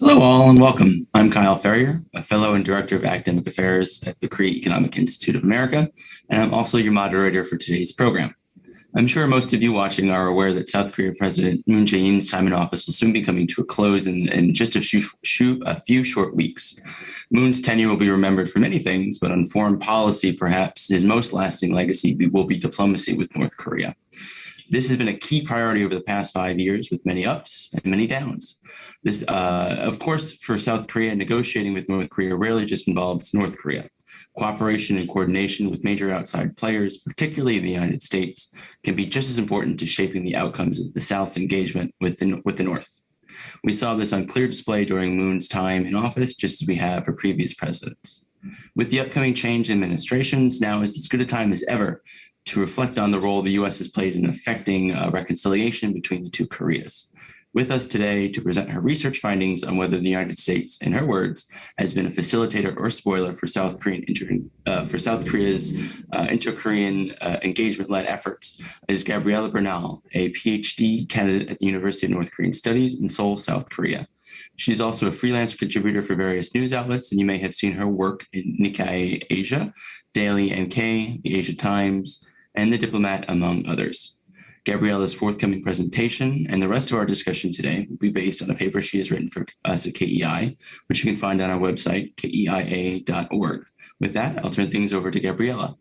Hello, all, and welcome. I'm Kyle Ferrier, a fellow and director of academic affairs at the Korea Economic Institute of America, and I'm also your moderator for today's program. I'm sure most of you watching are aware that South Korea President Moon Jae-in's time in office will soon be coming to a close in just a few short weeks. Moon's tenure will be remembered for many things, but on foreign policy, perhaps his most lasting legacy will be diplomacy with North Korea. This has been a key priority over the past 5 years, with many ups and many downs. This, of course, for South Korea, negotiating with North Korea rarely just involves North Korea. Cooperation and coordination with major outside players, particularly the United States, can be just as important to shaping the outcomes of the South's engagement with the North. We saw this on clear display during Moon's time in office, just as we have for previous presidents. With the upcoming change in administrations, now is as good a time as ever to reflect on the role the U.S. has played in affecting reconciliation between the two Koreas. With us today to present her research findings on whether the United States, in her words, has been a facilitator or spoiler for South Korea's inter-Korean engagement-led efforts is Gabriela Bernal, a PhD candidate at the University of North Korean Studies in Seoul, South Korea. She's also a freelance contributor for various news outlets, and you may have seen her work in Nikkei Asia, Daily NK, the Asia Times, and The Diplomat, among others. Gabriela's forthcoming presentation and the rest of our discussion today will be based on a paper she has written for us at KEI, which you can find on our website, keia.org. With that, I'll turn things over to Gabriela.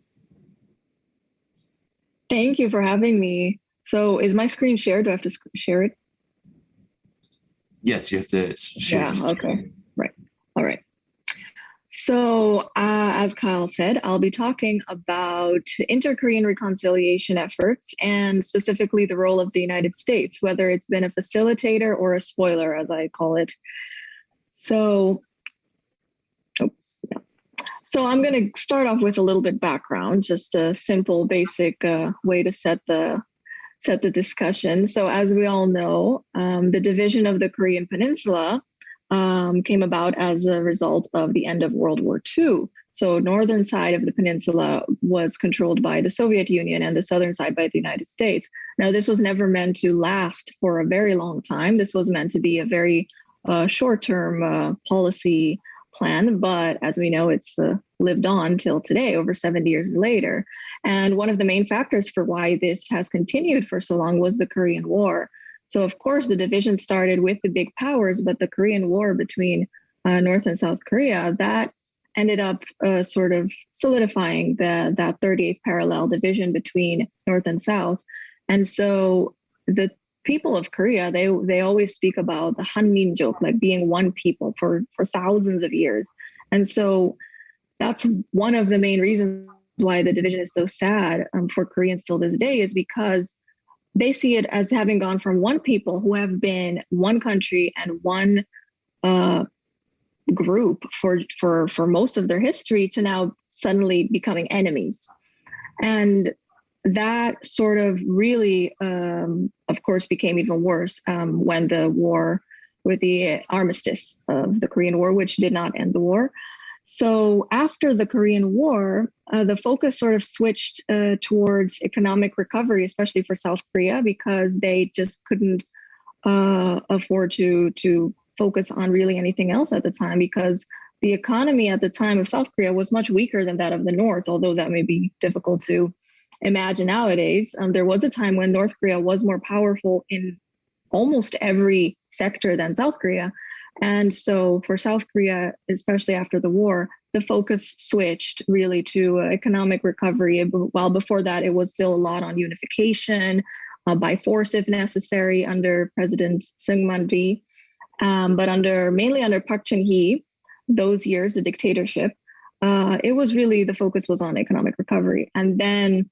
Thank you for having me. So is my screen shared? Do I have to share it? Yes, you have to share. Yeah, okay, right. All right. So as Kyle said, I'll be talking about inter-Korean reconciliation efforts and specifically the role of the United States, whether it's been a facilitator or a spoiler, as I call it. So, So I'm going to start off with a little bit background, just a simple, basic way to set the discussion. So as we all know, the division of the Korean peninsula came about as a result of the end of World War II. So northern side of the peninsula was controlled by the Soviet Union and the southern side by the United States. Now, this was never meant to last for a very long time. This was meant to be a very short-term policy plan, but as we know, it's lived on till today, over 70 years later. And one of the main factors for why this has continued for so long was the Korean War. So of course, the division started with the big powers, but the Korean War between North and South Korea, that ended up sort of solidifying that 38th parallel division between North and South. And so the people of Korea, they always speak about the Hanminjok, like being one people for thousands of years. And so that's one of the main reasons why the division is so sad for Koreans till this day, is because they see it as having gone from one people who have been one country and one group for most of their history to now suddenly becoming enemies. And that sort of really, of course, became even worse when the war with the armistice of the Korean War, which did not end the war. So after the Korean War, the focus sort of switched towards economic recovery, especially for South Korea, because they just couldn't afford to focus on really anything else at the time, because the economy at the time of South Korea was much weaker than that of the North, although that may be difficult to imagine nowadays. There was a time when North Korea was more powerful in almost every sector than South Korea. And so for South Korea, especially after the war, the focus switched really to economic recovery. While before that, it was still a lot on unification, by force if necessary, under President Seungman Rhee. But mainly under Park Chung-hee, those years, the dictatorship, it was really, the focus was on economic recovery. And then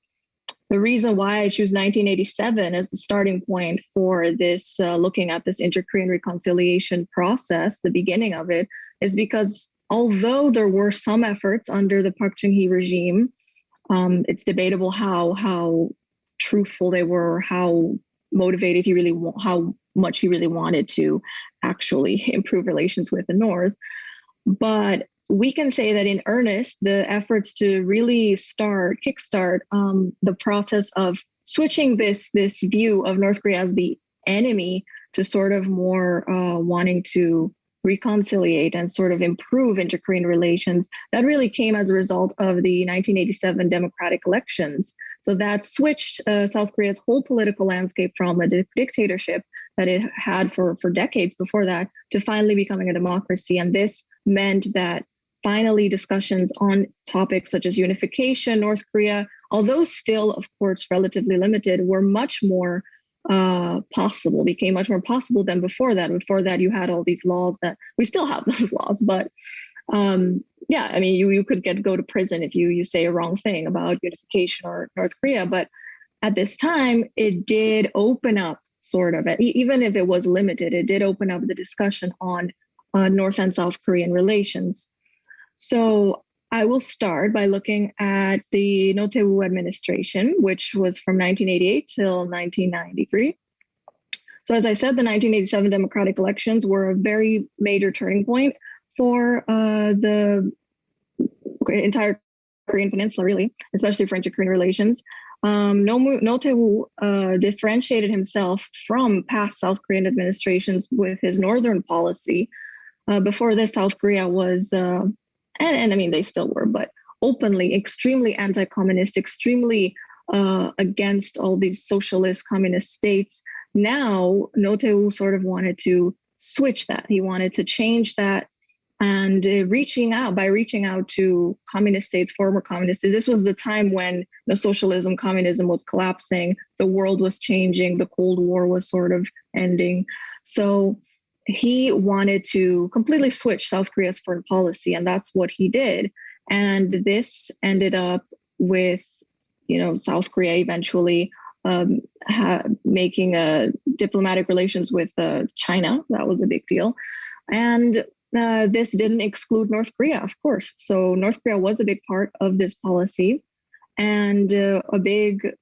the reason why I choose 1987 as the starting point for this, looking at this inter-Korean reconciliation process, the beginning of it, is because although there were some efforts under the Park Chung-hee regime, it's debatable how truthful they were, how motivated how much he really wanted to actually improve relations with the North. But we can say that in earnest, the efforts to really kickstart the process of switching this view of North Korea as the enemy to sort of more wanting to reconciliate and sort of improve inter-Korean relations, that really came as a result of the 1987 democratic elections. So that switched South Korea's whole political landscape from a dictatorship that it had for decades before that to finally becoming a democracy. And this meant that finally discussions on topics such as unification, North Korea, although still, of course, relatively limited, were much more possible, became much more possible than before that. Before that, you had all these laws that we still have those laws, but yeah, I mean, you could go to prison if you say a wrong thing about unification or North Korea. But at this time, it did open up sort of, even if it was limited, it did open up the discussion on North and South Korean relations. So I will start by looking at the Roh Tae-woo administration, which was from 1988 till 1993. So as I said, the 1987 democratic elections were a very major turning point for the entire Korean peninsula, really, especially for inter-Korean relations. Roh Tae-woo differentiated himself from past South Korean administrations with his northern policy. Before this, South Korea was, and I mean, they still were, but openly extremely anti-communist, extremely against all these socialist communist states. Now, Roh Tae-woo sort of wanted to switch that. He wanted to change that. And reaching out to communist states, former communist states, this was the time when socialism, communism was collapsing, the world was changing, the Cold War was sort of ending. So he wanted to completely switch South Korea's foreign policy, and that's what he did. And this ended up with, South Korea eventually making diplomatic relations with China. That was a big deal. And this didn't exclude North Korea, of course. So North Korea was a big part of this policy, and a big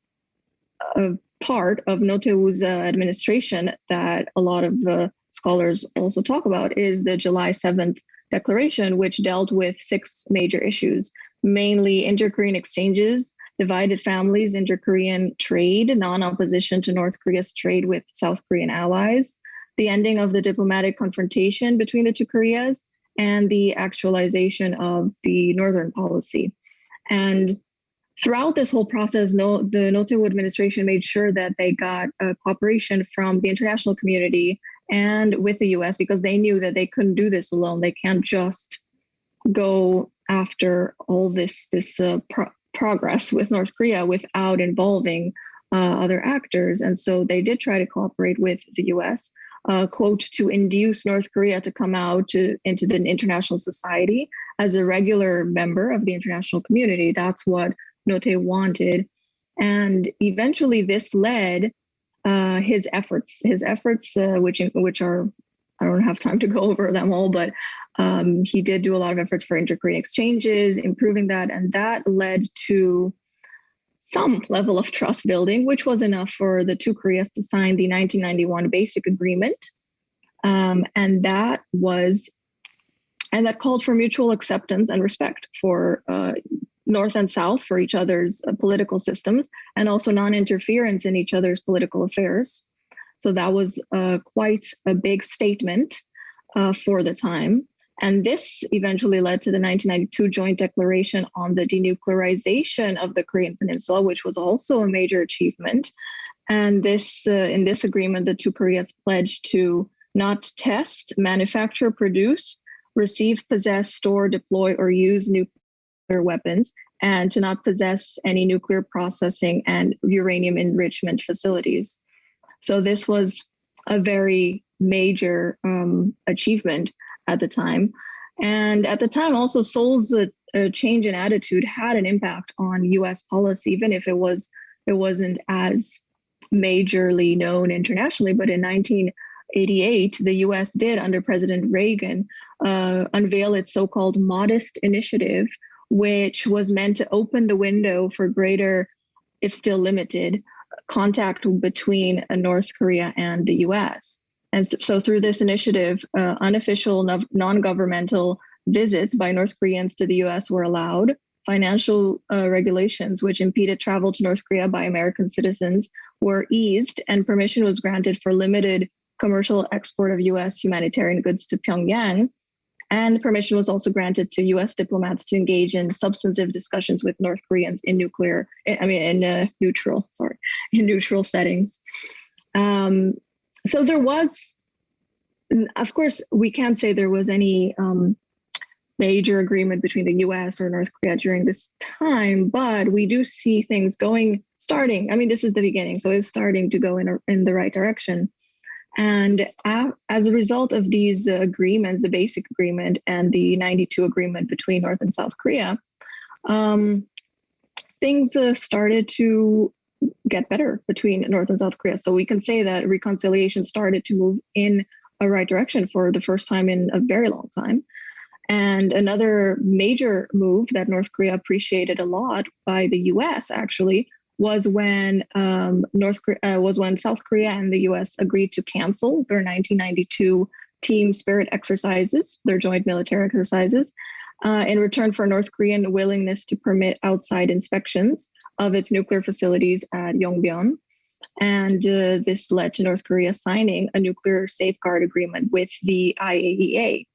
part of Roh Tae-woo's administration that a lot of scholars also talk about is the July 7th declaration, which dealt with 6 major issues, mainly inter-Korean exchanges, divided families, inter-Korean trade, non-opposition to North Korea's trade with South Korean allies, the ending of the diplomatic confrontation between the two Koreas, and the actualization of the Northern policy. And throughout this whole process, the Roh Tae-woo administration made sure that they got cooperation from the international community and with the US, because they knew that they couldn't do this alone. They can't just go after all this progress with North Korea without involving other actors. And so they did try to cooperate with the US, quote, to induce North Korea to come out into the international society as a regular member of the international community. That's what Roh Tae wanted. And eventually this led his efforts, which are, I don't have time to go over them all, but he did do a lot of efforts for inter-Korean exchanges, improving that, and that led to some level of trust building, which was enough for the two Koreas to sign the 1991 Basic Agreement, and that called for mutual acceptance and respect for North and South, for each other's political systems, and also non-interference in each other's political affairs. So that was quite a big statement for the time. And this eventually led to the 1992 Joint Declaration on the Denuclearization of the Korean Peninsula, which was also a major achievement. And this, in this agreement, the two Koreas pledged to not test, manufacture, produce, receive, possess, store, deploy, or use nuclear weapons, and to not possess any nuclear processing and uranium enrichment facilities. So this was a very major achievement at the time. And at the time also, Seoul's change in attitude had an impact on US policy, even if it wasn't as majorly known internationally. But in 1988, the US did, under President Reagan, unveil its so-called Modest Initiative, which was meant to open the window for greater, if still limited, contact between North Korea and the US. And so through this initiative, unofficial non-governmental visits by North Koreans to the US were allowed. Financial regulations which impeded travel to North Korea by American citizens were eased, and permission was granted for limited commercial export of U.S. humanitarian goods to Pyongyang. And permission was also granted to U.S. diplomats to engage in substantive discussions with North Koreans in neutral settings. So there was, of course, we can't say there was any major agreement between the U.S. or North Korea during this time, but we do see things starting. I mean, this is the beginning, so it's starting to go in the right direction. And as a result of these agreements, the basic agreement and the 92 agreement between North and South Korea, things started to get better between North and South Korea. So we can say that reconciliation started to move in a right direction for the first time in a very long time. And another major move that North Korea appreciated a lot by the U.S. actually was when South Korea and the U.S. agreed to cancel their 1992 Team Spirit exercises, their joint military exercises, in return for North Korean willingness to permit outside inspections of its nuclear facilities at Yongbyon. And this led to North Korea signing a nuclear safeguard agreement with the IAEA.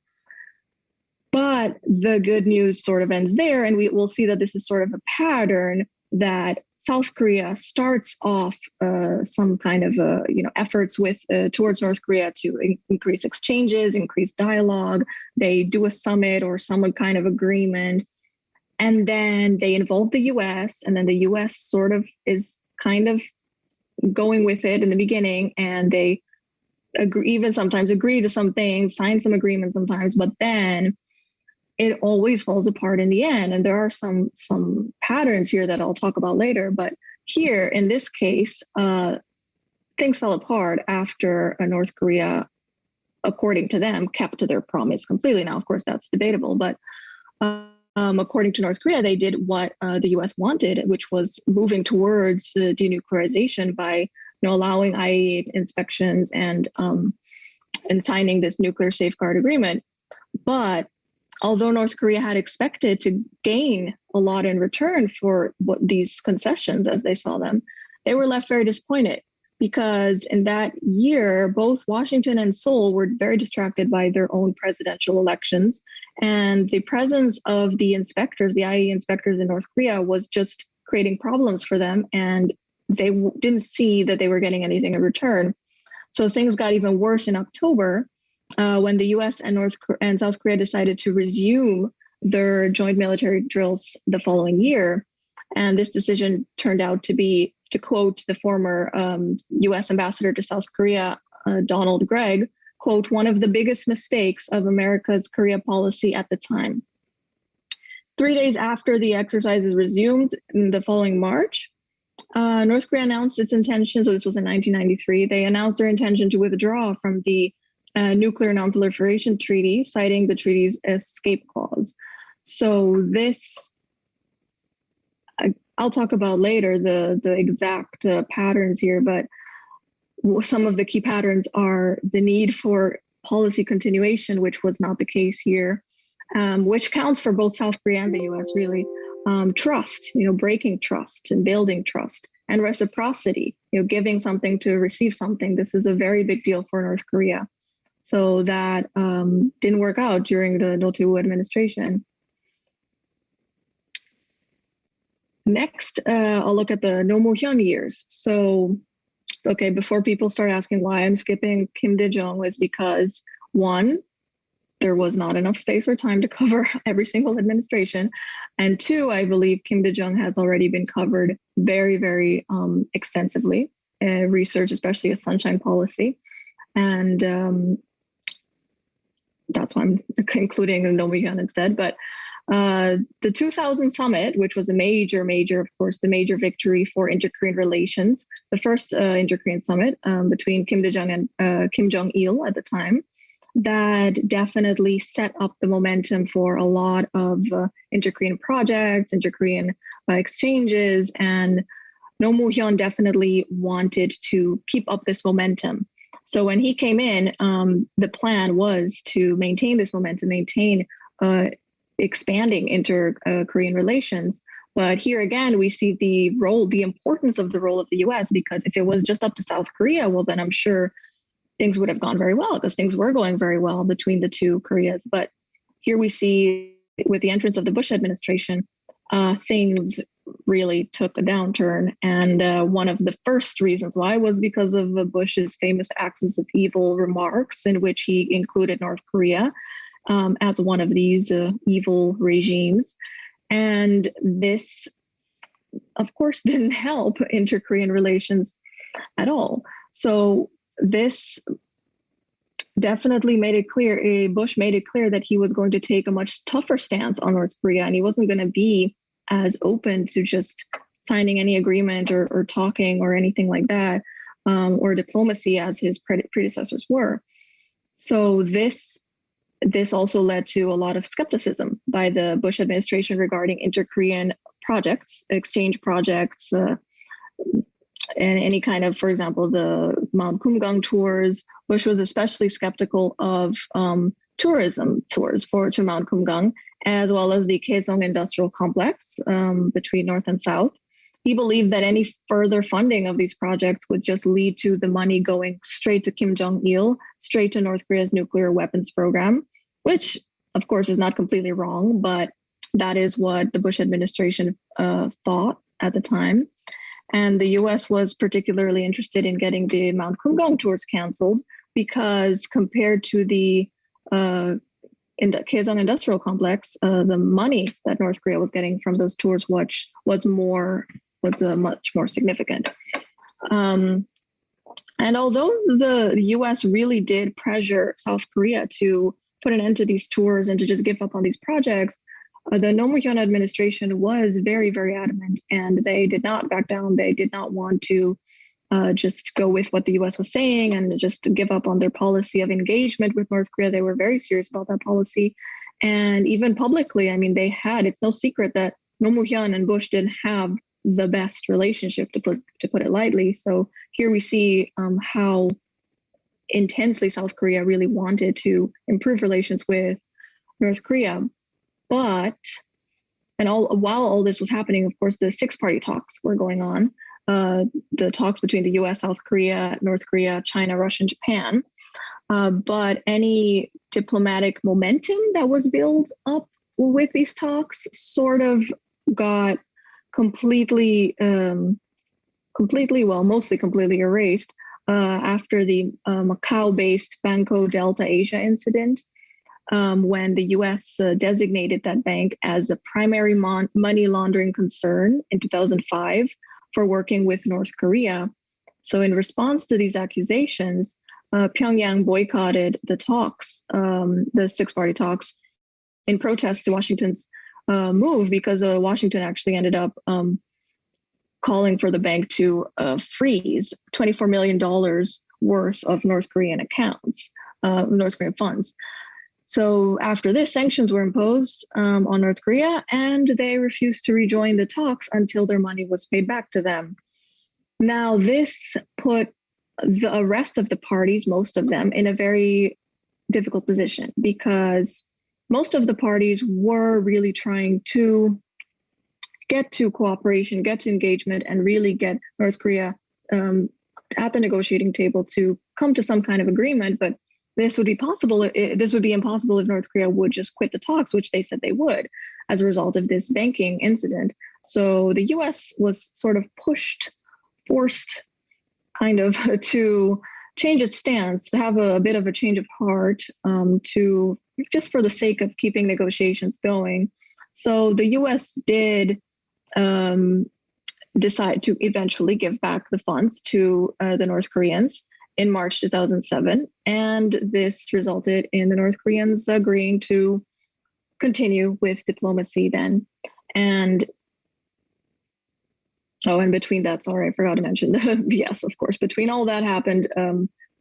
But the good news sort of ends there, and we will see that this is sort of a pattern that South Korea starts off some kind of efforts towards North Korea to increase exchanges, increase dialogue. They do a summit or some kind of agreement, and then they involve the U.S. and then the U.S. sort of is kind of going with it in the beginning, and they sometimes agree to some things, sign some agreements sometimes, but then it always falls apart in the end. And there are some patterns here that I'll talk about later. But here in this case, things fell apart after North Korea, according to them, kept to their promise completely. Now, of course, that's debatable. But according to North Korea, they did what the U.S. wanted, which was moving towards denuclearization by allowing IAEA inspections and signing this nuclear safeguard agreement. But although North Korea had expected to gain a lot in return for these concessions as they saw them, they were left very disappointed because in that year, both Washington and Seoul were very distracted by their own presidential elections. And the presence of the inspectors, the IAEA inspectors in North Korea, was just creating problems for them. And they didn't see that they were getting anything in return. So things got even worse in October. When the U.S. and South Korea decided to resume their joint military drills the following year. And this decision turned out to be, to quote the former U.S. ambassador to South Korea, Donald Gregg, quote, one of the biggest mistakes of America's Korea policy at the time. 3 days after the exercises resumed in the following March, North Korea announced its intention, so this was in 1993, they announced their intention to withdraw from the Nuclear Non-Proliferation Treaty, citing the treaty's escape clause. So this, I'll talk about later the exact patterns here, but some of the key patterns are the need for policy continuation, which was not the case here, which counts for both South Korea and the U.S. really. Trust, breaking trust and building trust, and reciprocity, giving something to receive something. This is a very big deal for North Korea. So that didn't work out during the Roh Tae-woo administration. Next, I'll look at the Nom Hyun years. So, okay, before people start asking why I'm skipping Kim Dae-jung, was because one, there was not enough space or time to cover every single administration. And two, I believe Kim Dae-jung has already been covered very, very extensively, research, especially a sunshine policy. And that's why I'm including Nom Hyun instead. But the 2000 summit, which was a major, of course, the major victory for inter-Korean relations, the first inter-Korean summit between Kim Dae-jung and Kim Jong-il at the time, that definitely set up the momentum for a lot of inter-Korean projects, inter-Korean exchanges, and Nom Hyun definitely wanted to keep up this momentum. So when he came in, the plan was to maintain this momentum, maintain expanding inter-Korean relations. But here again, we see the importance of the role of the U.S., because if it was just up to South Korea, well, then I'm sure things would have gone very well, because things were going very well between the two Koreas. But here we see, with the entrance of the Bush administration, things really took a downturn. And one of the first reasons why was because of Bush's famous axis of evil remarks, in which he included North Korea as one of these evil regimes. And this, of course, didn't help inter-Korean relations at all. So this definitely made it clear, Bush made it clear that he was going to take a much tougher stance on North Korea, and he wasn't going to be as open to just signing any agreement or talking or anything like that, or diplomacy as his predecessors were. So this also led to a lot of skepticism by the Bush administration regarding inter-Korean projects, exchange projects, and any kind of, for example, the Mount Kumgang tours. Bush was especially skeptical of tourism tours to Mount Kumgang, as well as the Kaesong industrial complex between North and South. He believed that any further funding of these projects would just lead to the money going straight to Kim Jong-il, straight to North Korea's nuclear weapons program, which, of course, is not completely wrong, but that is what the Bush administration thought at the time. And the US was particularly interested in getting the Mount Kumgang tours canceled, because compared to the in the Kaesong industrial complex, the money that North Korea was getting from those tours was much more significant. And although the US really did pressure South Korea to put an end to these tours and to just give up on these projects, the Nom Hyun administration was very, very adamant, and they did not back down. They did not want to just go with what the US was saying and just give up on their policy of engagement with North Korea. They were very serious about that policy. And even publicly, I mean, it's no secret that Nom Hyun and Bush didn't have the best relationship, to put it lightly. So here we see how intensely South Korea really wanted to improve relations with North Korea. But, while all this was happening, of course, the SixParty talks were going on. The talks between the US, South Korea, North Korea, China, Russia, and Japan. But any diplomatic momentum that was built up with these talks sort of got mostly completely erased after the Macau-based Banco Delta Asia incident, when the US designated that bank as a primary money laundering concern in 2005 for working with North Korea. So in response to these accusations, Pyongyang boycotted the talks, the SixParty talks, in protest to Washington's move, because Washington actually ended up calling for the bank to freeze $24 million worth of North Korean accounts, North Korean funds. So after this, sanctions were imposed on North Korea, and they refused to rejoin the talks until their money was paid back to them. Now, this put the rest of the parties, most of them, in a very difficult position, because most of the parties were really trying to get to cooperation, get to engagement, and really get North Korea at the negotiating table to come to some kind of agreement. But this would be possible. This would be impossible if North Korea would just quit the talks, which they said they would, as a result of this banking incident. So the US was sort of forced kind of to change its stance, to have a bit of a change of heart, to just for the sake of keeping negotiations going. So the US did decide to eventually give back the funds to the North Koreans in March 2007. And this resulted in the North Koreans agreeing to continue with diplomacy then. And between that, sorry, I forgot to mention, yes, of course, between all that happened,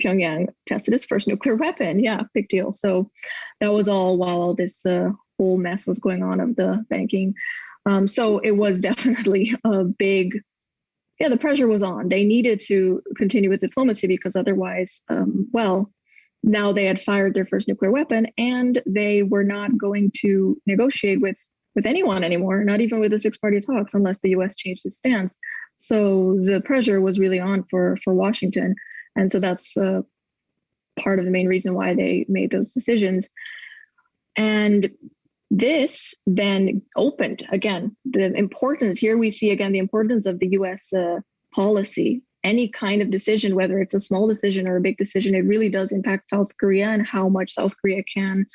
Pyongyang tested its first nuclear weapon. Yeah, big deal. So that was all while all this whole mess was going on of the banking. So it was definitely a big, the pressure was on. They needed to continue with diplomacy, because otherwise, now they had fired their first nuclear weapon, and they were not going to negotiate with anyone anymore, not even with the SixParty talks, unless the US changed its stance. So the pressure was really on for Washington. And so that's part of the main reason why they made those decisions. And this then opened again the importance. Here we see again the importance of the U.S. Policy. Any kind of decision, whether it's a small decision or a big decision, it really does impact South Korea and how much South Korea can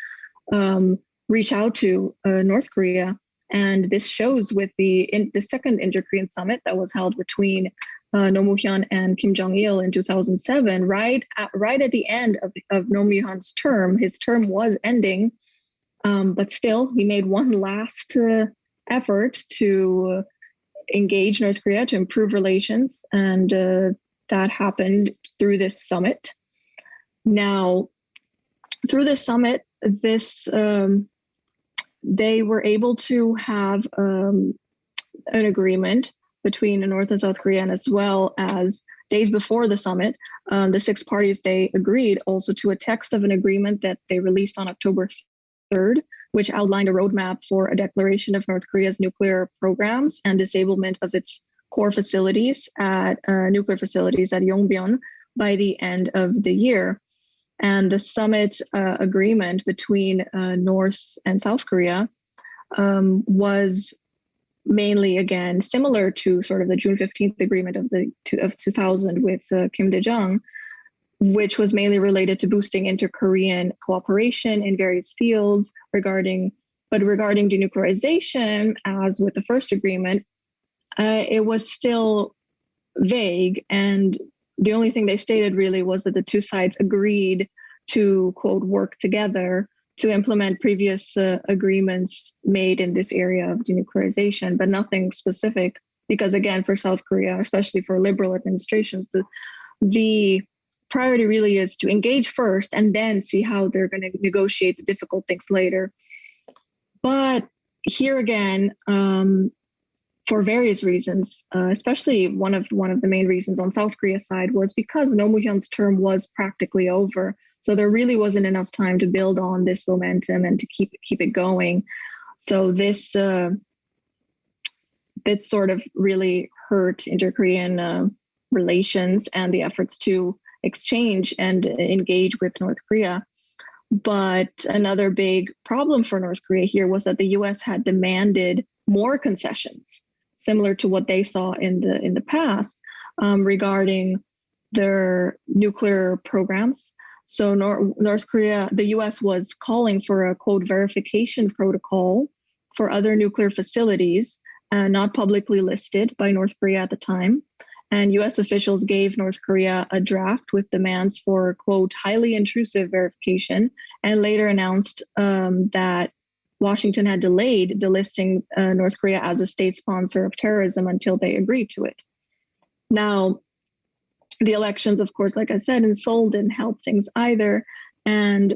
reach out to North Korea. And this shows with the second Inter-Korean summit that was held between Nom Hyun and Kim Jong-il in 2007, right at the end of Nom Hyun's term. His term was ending, but still he made one last effort to engage North Korea to improve relations, and that happened through this summit. Now, through this summit, they were able to have an agreement between North and South Korea, and as well as days before the summit, the six parties, they agreed also to a text of an agreement that they released on October 3rd, which outlined a roadmap for a declaration of North Korea's nuclear programs and disablement of its core facilities at nuclear facilities at Yongbyon by the end of the year. And the summit agreement between North and South Korea was mainly, again, similar to sort of the June 15th agreement of 2000 with Kim Dae-jung, which was mainly related to boosting inter-Korean cooperation in various fields regarding denuclearization, as with the first agreement, it was still vague. And the only thing they stated really was that the two sides agreed to, quote, work together to implement previous agreements made in this area of denuclearization, but nothing specific, because again, for South Korea, especially for liberal administrations, the priority really is to engage first and then see how they're going to negotiate the difficult things later. But here again, for various reasons, especially one of the main reasons on South Korea's side was because Nom Hyun's term was practically over. So there really wasn't enough time to build on this momentum and to keep it going. So this sort of really hurt inter-Korean relations and the efforts to exchange and engage with North Korea. But another big problem for North Korea here was that the US had demanded more concessions, similar to what they saw in the past, regarding their nuclear programs. So North Korea, the US was calling for a, quote, verification protocol for other nuclear facilities, not publicly listed by North Korea at the time. And US officials gave North Korea a draft with demands for, quote, highly intrusive verification, and later announced that Washington had delayed delisting North Korea as a state sponsor of terrorism until they agreed to it. Now, the elections, of course, like I said, in Seoul didn't help things either. And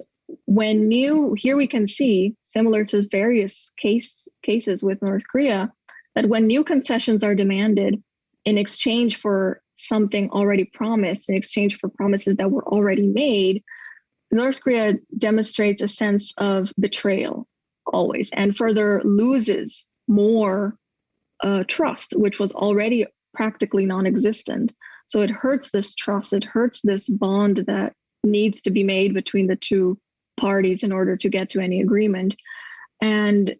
here we can see, similar to various cases with North Korea, that when new concessions are demanded in exchange for something already promised, in exchange for promises that were already made, North Korea demonstrates a sense of betrayal always, and further loses more trust, which was already practically non-existent. So it hurts this trust, it hurts this bond that needs to be made between the two parties in order to get to any agreement. And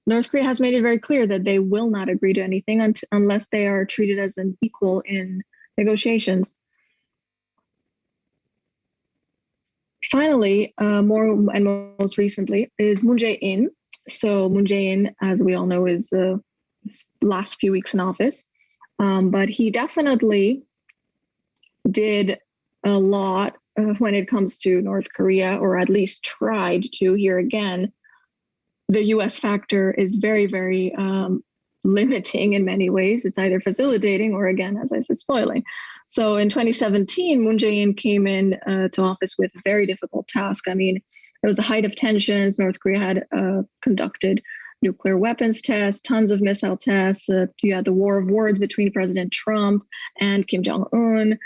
North Korea has made it very clear that they will not agree to anything unless they are treated as an equal in negotiations. Finally, most recently, is Moon Jae-in. So Moon Jae-in, as we all know, is the last few weeks in office, but he definitely did a lot when it comes to North Korea, or at least tried to. Here again, the US factor is very, very limiting in many ways. It's either facilitating or, again, as I said, spoiling. So in 2017, Moon Jae-in came in to office with a very difficult task. I mean, it was the height of tensions. North Korea had conducted nuclear weapons tests, tons of missile tests. You had the war of words between President Trump and Kim Jong-un.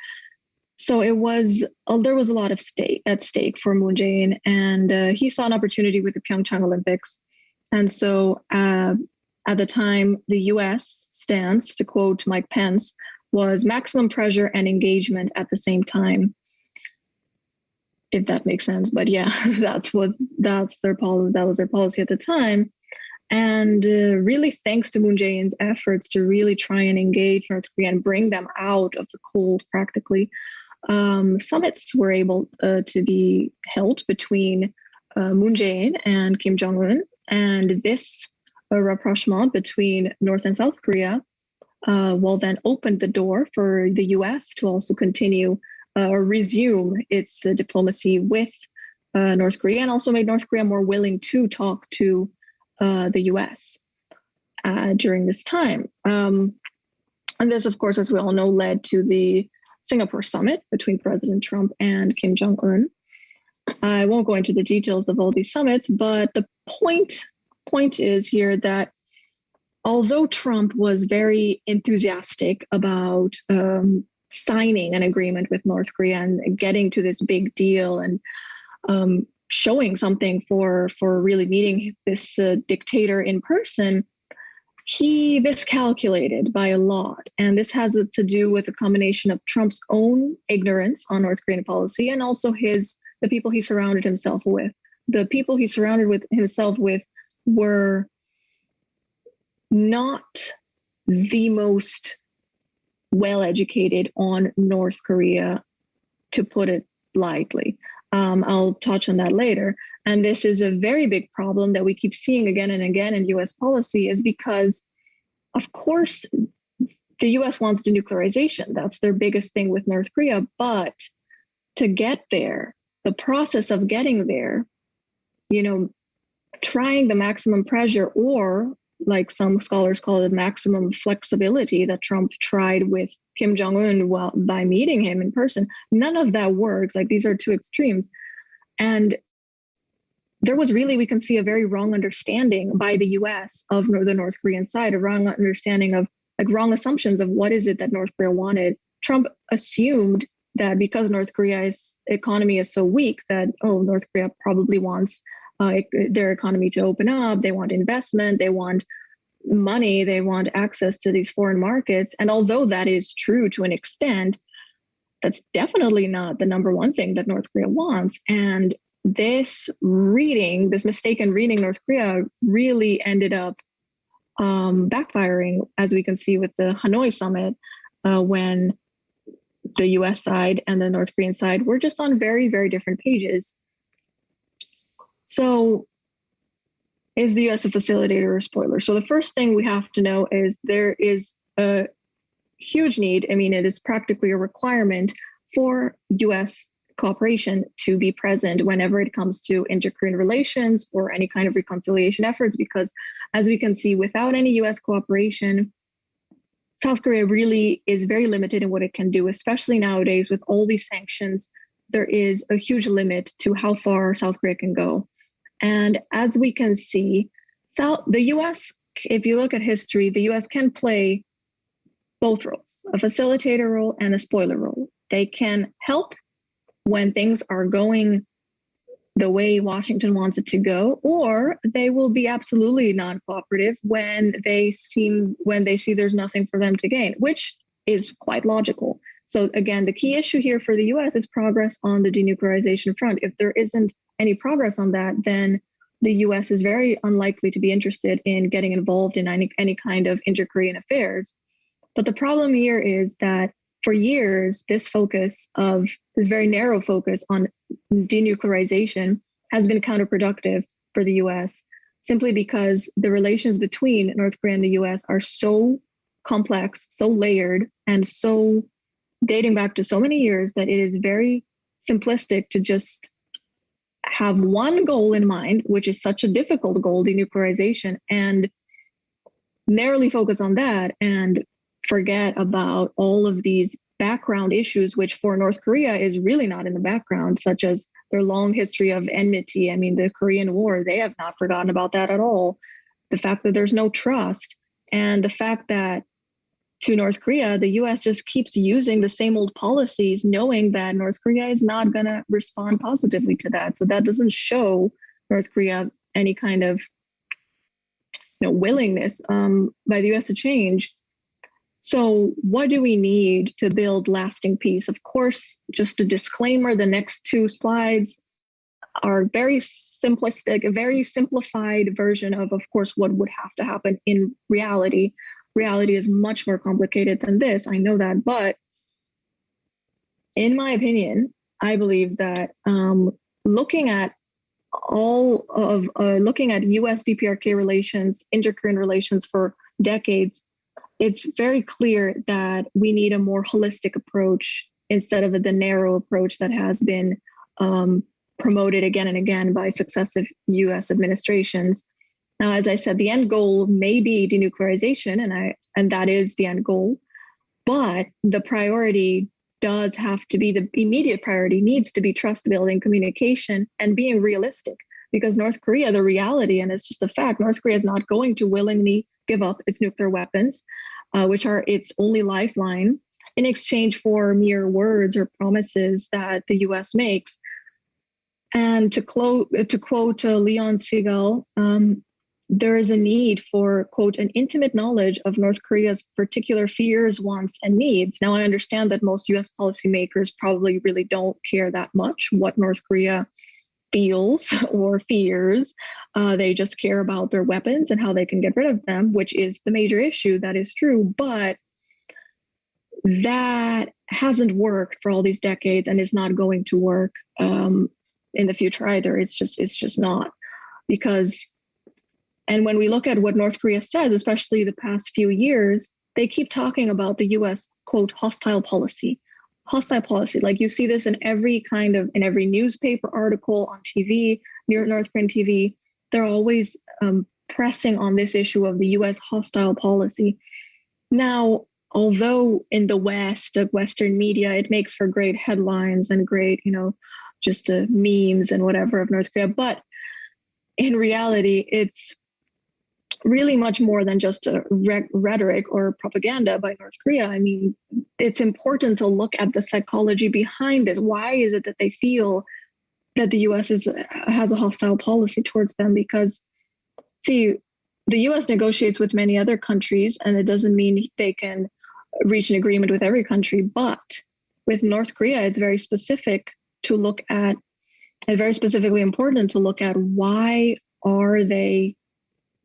So there was a lot at stake for Moon Jae-in, and he saw an opportunity with the Pyeongchang Olympics. And so at the time, the US stance, to quote Mike Pence, was maximum pressure and engagement at the same time. if that makes sense. But yeah, that's their policy. That was their policy at the time. And really, thanks to Moon Jae-in's efforts to really try and engage North Korea and bring them out of the cold, practically, summits were able to be held between Moon Jae-in and Kim Jong-un. And this rapprochement between North and South Korea will then open the door for the US to also continue or resume its diplomacy with North Korea, and also made North Korea more willing to talk to the US during this time. And this, of course, as we all know, led to the Singapore summit between President Trump and Kim Jong-un. I won't go into the details of all these summits, but the point is here that although Trump was very enthusiastic about signing an agreement with North Korea and getting to this big deal and showing something for really meeting this dictator in person, he miscalculated by a lot. And this has to do with a combination of Trump's own ignorance on North Korean policy and also the people he surrounded himself with. The people he surrounded himself with were not the most well-educated on North Korea, to put it lightly. I'll touch on that later. And this is a very big problem that we keep seeing again and again in US policy, is because, of course, the US wants denuclearization. That's their biggest thing with North Korea. But to get there, the process of getting there, trying the maximum pressure, or like some scholars call it maximum flexibility that Trump tried with Kim Jong-un by meeting him in person, none of that works. Like, these are two extremes. And there was really, we can see a very wrong understanding by the US of the North Korean side, a wrong understanding of, like, wrong assumptions of what is it that North Korea wanted. Trump assumed that because North Korea's economy is so weak that, North Korea probably wants their economy to open up. They want investment, they want money, they want access to these foreign markets. And although that is true to an extent, that's definitely not the number one thing that North Korea wants. And this mistaken reading North Korea really ended up backfiring, as we can see with the Hanoi summit, when the US side and the North Korean side were just on very, very different pages. So is the US a facilitator or a spoiler? So the first thing we have to know is there is a huge need. I mean, it is practically a requirement for US cooperation to be present whenever it comes to inter-Korean relations or any kind of reconciliation efforts, because as we can see, without any US cooperation, South Korea really is very limited in what it can do, especially nowadays with all these sanctions. There is a huge limit to how far South Korea can go. And as we can see, the US, if you look at history, the US can play both roles, a facilitator role and a spoiler role. They can help when things are going the way Washington wants it to go, or they will be absolutely non-cooperative when they see there's nothing for them to gain, which is quite logical. So again, the key issue here for the US is progress on the denuclearization front. If there isn't any progress on that, then the US is very unlikely to be interested in getting involved in any kind of inter-Korean affairs. But the problem here is that for years, this very narrow focus on denuclearization has been counterproductive for the US, simply because the relations between North Korea and the US are so complex, so layered, and so dating back to so many years that it is very simplistic to just have one goal in mind, which is such a difficult goal, denuclearization, and narrowly focus on that and forget about all of these background issues, which for North Korea is really not in the background, such as their long history of enmity. I mean, the Korean War, they have not forgotten about that at all. The fact that there's no trust, and the fact that to North Korea, the US just keeps using the same old policies, knowing that North Korea is not going to respond positively to that. So that doesn't show North Korea any kind of willingness by the US to change. So what do we need to build lasting peace? Of course, just a disclaimer, the next two slides are very simplistic, a very simplified version of course, what would have to happen in reality. Reality is much more complicated than this, I know that, but in my opinion, I believe that looking at looking at US DPRK relations, inter-Korean relations for decades, it's very clear that we need a more holistic approach instead of the narrow approach that has been promoted again and again by successive US administrations. Now, as I said, the end goal may be denuclearization, and that is the end goal, but the priority does have to be, the immediate priority needs to be trust building, communication, and being realistic. Because North Korea, the reality, and it's just a fact, North Korea is not going to willingly give up its nuclear weapons, which are its only lifeline, in exchange for mere words or promises that the US makes. And to quote Leon Segal, there is a need for, quote, an intimate knowledge of North Korea's particular fears, wants, and needs. Now, I understand that most US policymakers probably really don't care that much what North Korea feels or fears. They just care about their weapons and how they can get rid of them, which is the major issue. That is true, but that hasn't worked for all these decades and is not going to work in the future either. It's just not, because, and when we look at what North Korea says, especially the past few years, they keep talking about the US, quote, hostile policy. Hostile policy, like you see this in every newspaper article, on TV, North Korean TV, they're always pressing on this issue of the US hostile policy. Now, although in the West, Western media, it makes for great headlines and great, just memes and whatever of North Korea, but in reality, it's really much more than just a rhetoric or propaganda by North Korea. I mean, it's important to look at the psychology behind this. Why is it that they feel that the US has a hostile policy towards them? Because, see, the US negotiates with many other countries, and it doesn't mean they can reach an agreement with every country. But with North Korea, it's very specific to look at, and very specifically important to look at, why are they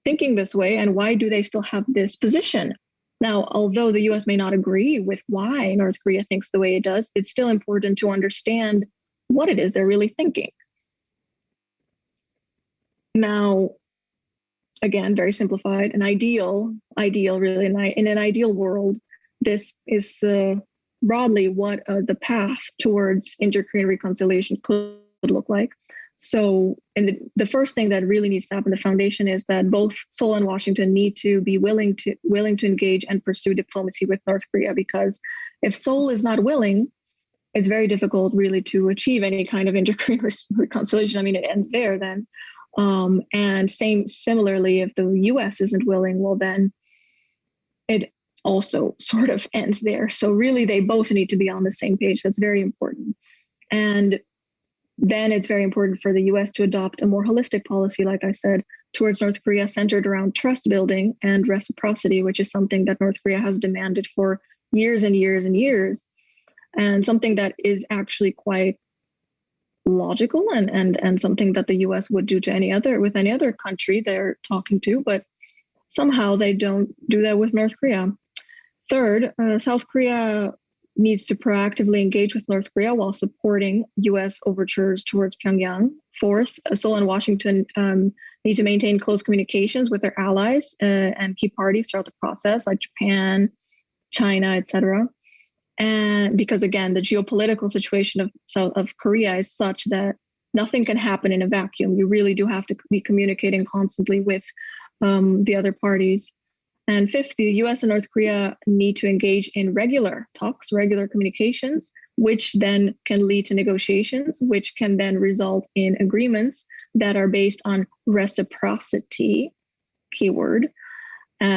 thinking this way, and why do they still have this position? Now, although the US may not agree with why North Korea thinks the way it does, it's still important to understand what it is they're really thinking. Now, again, very simplified, an ideal really, in an ideal world, this is broadly what the path towards inter-Korean reconciliation could look like. So, and the first thing that really needs to happen, the foundation, is that both Seoul and Washington need to be willing to engage and pursue diplomacy with North Korea, because if Seoul is not willing, it's very difficult really to achieve any kind of inter-Korean reconciliation. I mean, it ends there then. And similarly, if the US isn't willing, well, then it also sort of ends there. So really, they both need to be on the same page. That's very important. And then it's very important for the US to adopt a more holistic policy, like I said, towards North Korea, centered around trust building and reciprocity, which is something that North Korea has demanded for years and years and years, and something that is actually quite logical and something that the US would do to any other country they're talking to, but somehow they don't do that with North Korea. Third, South Korea needs to proactively engage with North Korea while supporting US overtures towards Pyongyang. Fourth, Seoul and Washington need to maintain close communications with their allies and key parties throughout the process, like Japan, China, etc. And because, again, the geopolitical situation of Korea is such that nothing can happen in a vacuum. You really do have to be communicating constantly with the other parties. And fifth, the US and North Korea need to engage in regular talks, regular communications, which then can lead to negotiations, which can then result in agreements that are based on reciprocity, keyword.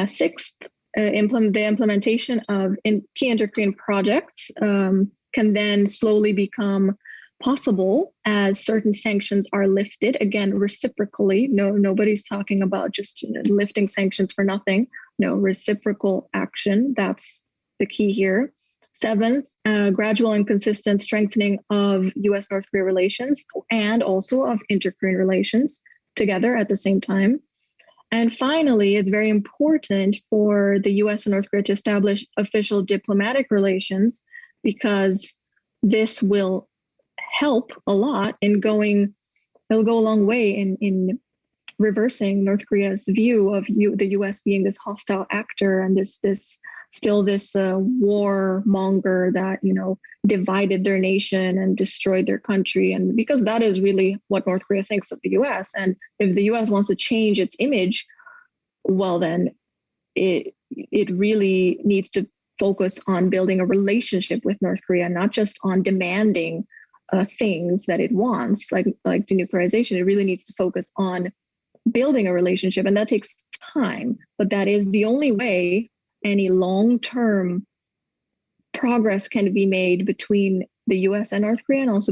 Sixth, the implementation of key inter-Korean projects can then slowly become possible as certain sanctions are lifted, again, reciprocally. Nobody's talking about just lifting sanctions for nothing. No, reciprocal action. That's the key here. Seventh, gradual and consistent strengthening of US-North Korea relations and also of inter-Korean relations together at the same time. And finally, it's very important for the US and North Korea to establish official diplomatic relations, because this will help a lot in it'll go a long way in reversing North Korea's view of the US being this hostile actor and this warmonger that, divided their nation and destroyed their country. And because that is really what North Korea thinks of the US. And if the US wants to change its image, well, then it really needs to focus on building a relationship with North Korea, not just on demanding things that it wants, like denuclearization. It really needs to focus on building a relationship, and that takes time. But that is the only way any long-term progress can be made between the US and North Korea, and also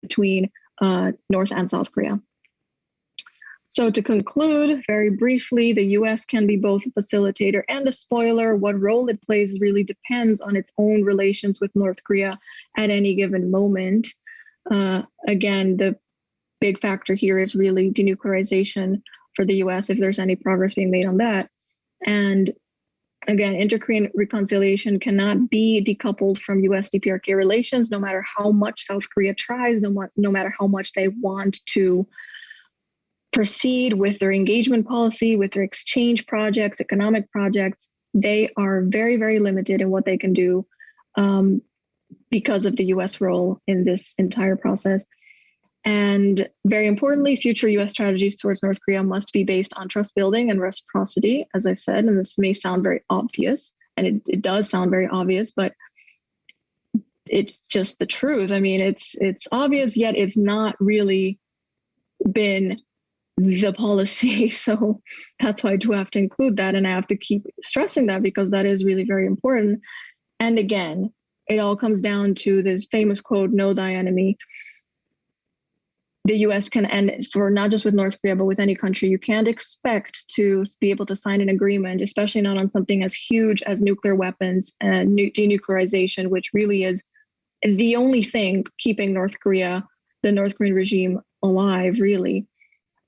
between North and South Korea. So to conclude very briefly, the US can be both a facilitator and a spoiler. What role it plays really depends on its own relations with North Korea at any given moment. Again, the big factor here is really denuclearization for the US, if there's any progress being made on that. And again, inter-Korean reconciliation cannot be decoupled from US-DPRK relations, no matter how much South Korea tries, no matter how much they want to proceed with their engagement policy, with their exchange projects, economic projects. They are very, very limited in what they can do because of the US role in this entire process. And very importantly, future US strategies towards North Korea must be based on trust building and reciprocity, as I said, and this may sound very obvious, and it does sound very obvious, but it's just the truth. I mean, it's obvious, yet it's not really been the policy. So that's why I do have to include that, and I have to keep stressing that because that is really very important. And again, it all comes down to this famous quote, "Know thy enemy." The US can end, for not just with North Korea, but with any country, you can't expect to be able to sign an agreement, especially not on something as huge as nuclear weapons and denuclearization, which really is the only thing keeping North Korea, the North Korean regime, alive, really,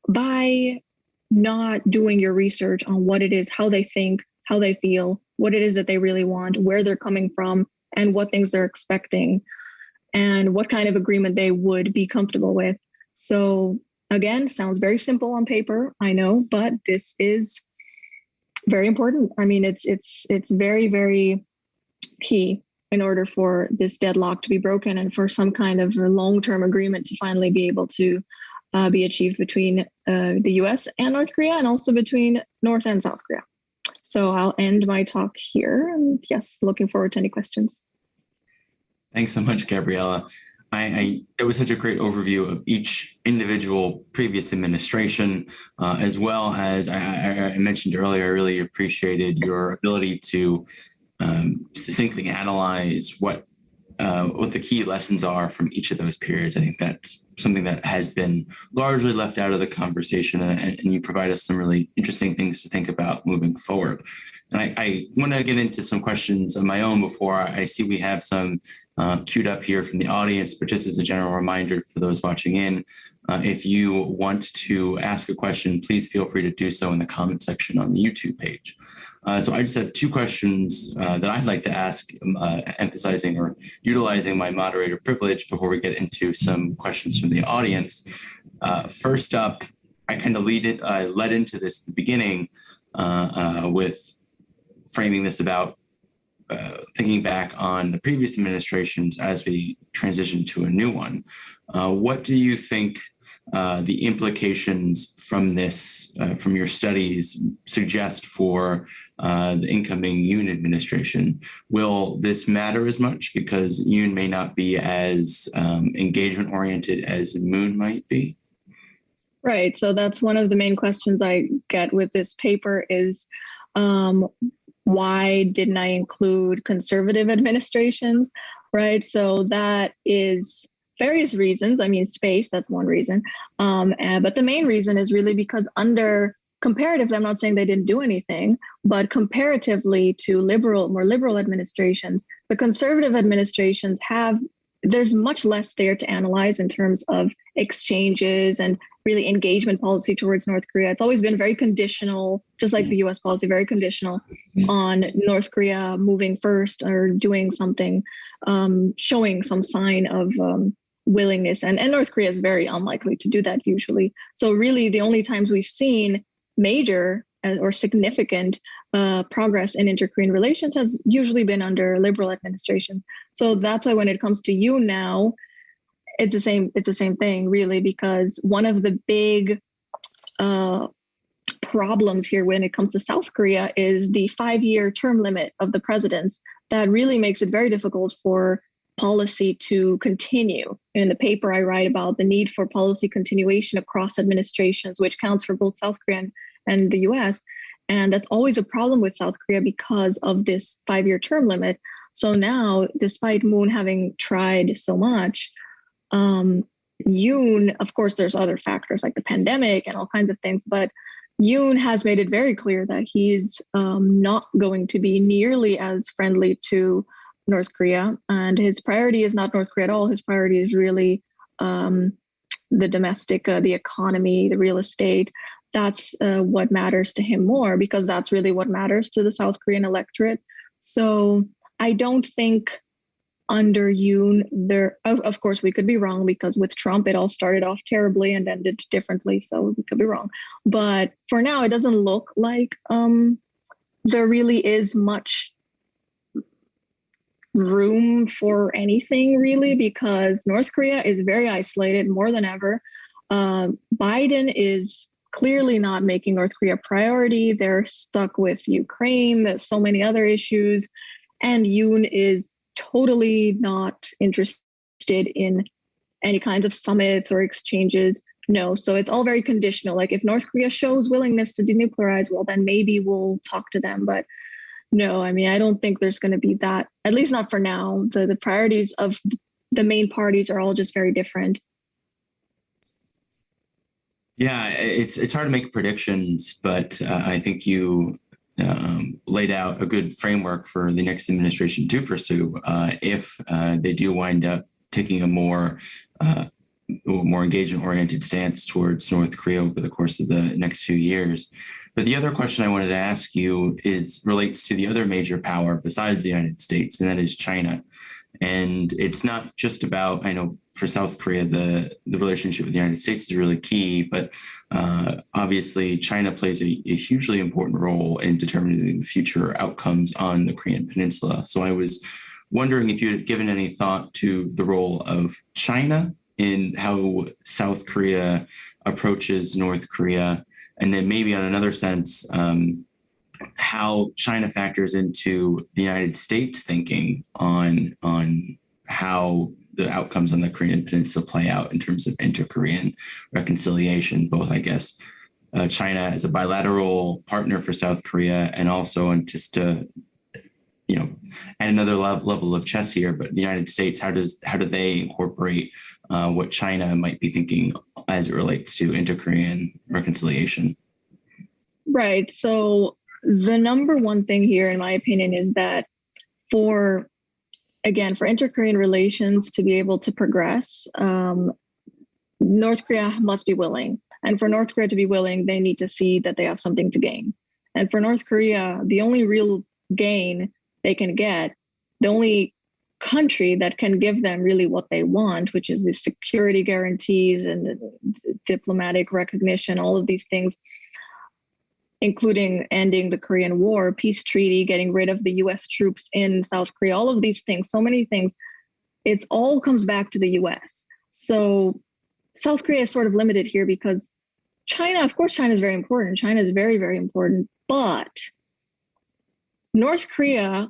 by not doing your research on what it is, how they think, how they feel, what it is that they really want, where they're coming from, and what things they're expecting, and what kind of agreement they would be comfortable with. So again, sounds very simple on paper, I know, but this is very important. I mean, it's very, very key in order for this deadlock to be broken and for some kind of a long-term agreement to finally be able to be achieved between the US and North Korea, and also between North and South Korea. So I'll end my talk here, and yes, looking forward to any questions. Thanks so much, Gabriela. It was such a great overview of each individual previous administration, as well as I mentioned earlier, I really appreciated your ability to succinctly analyze what the key lessons are from each of those periods. I think that's something that has been largely left out of the conversation, and you provide us some really interesting things to think about moving forward. And I want to get into some questions of my own before I see we have some queued up here from the audience, but just as a general reminder for those watching in, if you want to ask a question, please feel free to do so in the comment section on the YouTube page. So I just have two questions that I'd like to ask, emphasizing or utilizing my moderator privilege before we get into some questions from the audience. First up, I kind of led into this at the beginning with framing this about thinking back on the previous administrations as we transition to a new one. What do you think the implications from this, from your studies, suggest for the incoming Yoon administration? Will this matter as much because Yoon may not be as engagement oriented as Moon might be? Right. So that's one of the main questions I get with this paper is, why didn't I include conservative administrations, right? So that is various reasons. I mean, space, that's one reason. But the main reason is really because under comparatively, I'm not saying they didn't do anything, but comparatively to more liberal administrations, the conservative administrations there's much less there to analyze in terms of exchanges and really engagement policy towards North Korea. It's always been very conditional, just like the US policy, very conditional on North Korea moving first or doing something, showing some sign of willingness. And North Korea is very unlikely to do that usually. So really the only times we've seen major or significant progress in inter-Korean relations has usually been under liberal administrations. So that's why when it comes to you now, it's the same thing really, because one of the big problems here when it comes to South Korea is the 5-year term limit of the presidents. That really makes it very difficult for policy to continue. In the paper I write about the need for policy continuation across administrations, which counts for both South Korea and the US. And that's always a problem with South Korea because of this 5-year term limit. So now, despite Moon having tried so much, Yoon, of course, there's other factors like the pandemic and all kinds of things, but Yoon has made it very clear that he's not going to be nearly as friendly to North Korea. And his priority is not North Korea at all. His priority is really the domestic, the economy, the real estate. That's what matters to him more, because that's really what matters to the South Korean electorate. So I don't think under Yoon, of course, we could be wrong, because with Trump, it all started off terribly and ended differently. So we could be wrong. But for now, it doesn't look like there really is much room for anything, really, because North Korea is very isolated more than ever. Biden is clearly not making North Korea a priority. They're stuck with Ukraine. There's so many other issues. And Yoon is totally not interested in any kinds of summits or exchanges. No, so it's all very conditional. Like if North Korea shows willingness to denuclearize, well, then maybe we'll talk to them. But no, I mean, I don't think there's going to be that, at least not for now. The priorities of the main parties are all just very different. Yeah, it's hard to make predictions, but I think you laid out a good framework for the next administration to pursue if they do wind up taking a more engagement-oriented stance towards North Korea over the course of the next few years. But the other question I wanted to ask you relates to the other major power besides the United States, and that is China. And it's not just about, I know for South Korea, the relationship with the United States is really key, but obviously China plays a hugely important role in determining the future outcomes on the Korean peninsula. So I was wondering if you had given any thought to the role of China in how South Korea approaches North Korea, and then maybe on another sense, how China factors into the United States thinking on how the outcomes on the Korean peninsula play out in terms of inter-Korean reconciliation, both, I guess, China as a bilateral partner for South Korea, and also, and just to, add another level of chess here, but the United States, how do they incorporate what China might be thinking as it relates to inter-Korean reconciliation? Right. So the number one thing here, in my opinion, is that for inter-Korean relations to be able to progress, North Korea must be willing. And for North Korea to be willing, they need to see that they have something to gain. And for North Korea, the only real gain they can get, the only country that can give them really what they want, which is the security guarantees and diplomatic recognition, all of these things, including ending the Korean War, peace treaty, getting rid of the US troops in South Korea, all of these things, so many things, it all comes back to the US. So South Korea is sort of limited here because China, of course, China is very important. China is very, very important. But North Korea,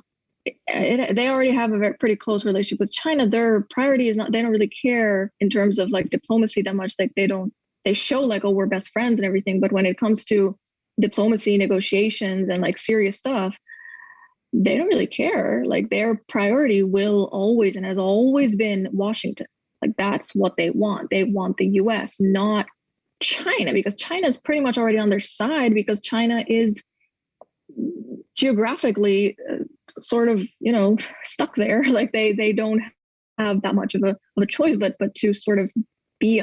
they already have a pretty close relationship with China. Their priority is not, they don't really care in terms of like diplomacy that much. Like they show like, oh, we're best friends and everything. But when it comes to diplomacy, negotiations, and like serious stuff, they don't really care. Like their priority will always and has always been Washington. Like that's what they want. They want the US, not China, because China is pretty much already on their side, because China is geographically sort of, stuck there. Like they don't have that much of a choice, but to sort of be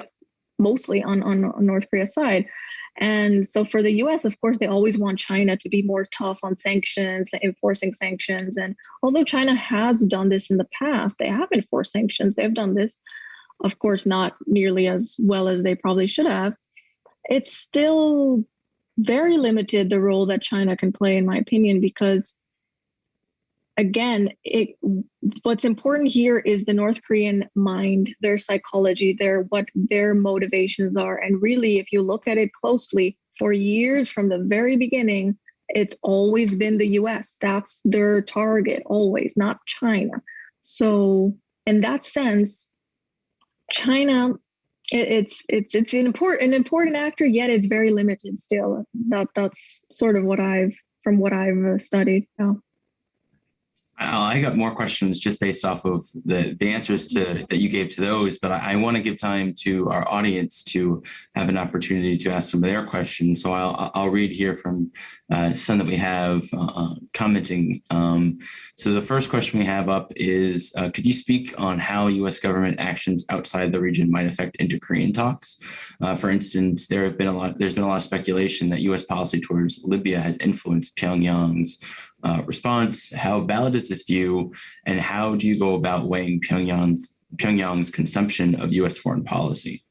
mostly on North Korea's side. And so for the US, of course, they always want China to be more tough on sanctions, enforcing sanctions. And although China has done this in the past, they have enforced sanctions, they've done this, of course, not nearly as well as they probably should have. It's still very limited, the role that China can play, in my opinion, because again, what's important here is the North Korean mind, their psychology, what their motivations are. And really, if you look at it closely, for years from the very beginning, it's always been the US. That's their target, always, not China. So in that sense, China, it's an important actor, yet it's very limited still. That's sort of what I've studied. Yeah. I got more questions just based off of the answers that you gave to those, but I want to give time to our audience to have an opportunity to ask some of their questions. So I'll read here from some that we have commenting. So the first question we have up is, could you speak on how U.S. government actions outside the region might affect inter-Korean talks? For instance, there's been a lot of speculation that U.S. policy towards Libya has influenced Pyongyang's response. How valid is this view, and how do you go about weighing Pyongyang's consumption of U.S. foreign policy?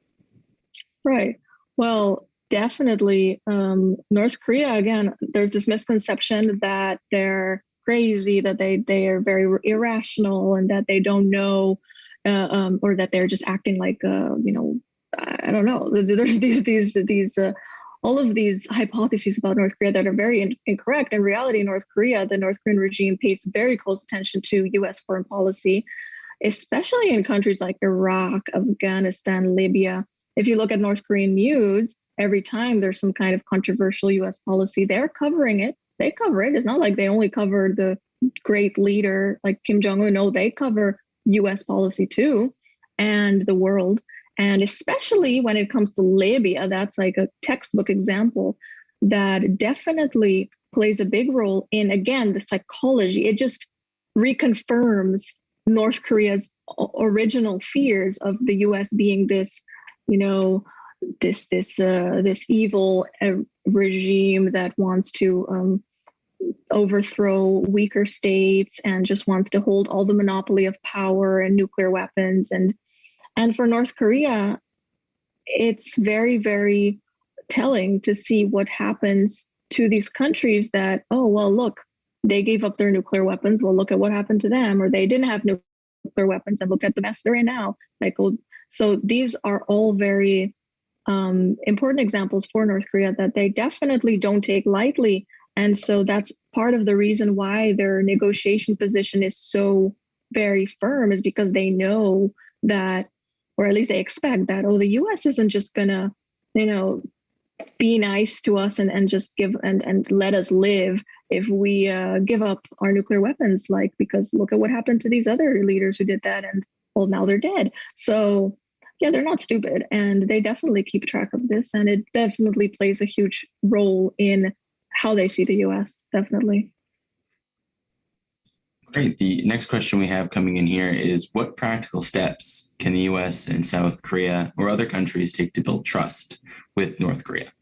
Right. Well, definitely. North Korea, again, there's this misconception that they're crazy, that they are very irrational, and that they don't know, or that they're just acting like, I don't know. There's these all of these hypotheses about North Korea that are very incorrect. In reality, the North Korean regime pays very close attention to US foreign policy, especially in countries like Iraq, Afghanistan, Libya. If you look at North Korean news, every time there's some kind of controversial US policy, they're covering it. They cover it. It's not like they only cover the great leader like Kim Jong-un. No, they cover US policy too, and the world. And especially when it comes to Libya, that's like a textbook example that definitely plays a big role in, again, the psychology. It just reconfirms North Korea's original fears of the US being this, this evil regime that wants to overthrow weaker states and just wants to hold all the monopoly of power and nuclear weapons. And for North Korea, it's very, very telling to see what happens to these countries that, oh, well, look, they gave up their nuclear weapons. Well, look at what happened to them. Or they didn't have nuclear weapons, and look at the mess they're in now. So these are all very important examples for North Korea that they definitely don't take lightly. And so that's part of the reason why their negotiation position is so very firm, is because they know that, or at least they expect that, the US isn't just gonna, be nice to us and just give and let us live if we give up our nuclear weapons, because look at what happened to these other leaders who did that, and well, now they're dead. So yeah, they're not stupid, and they definitely keep track of this, and it definitely plays a huge role in how they see the US, definitely. Great. The next question we have coming in here is, what practical steps can the US and South Korea or other countries take to build trust with North Korea?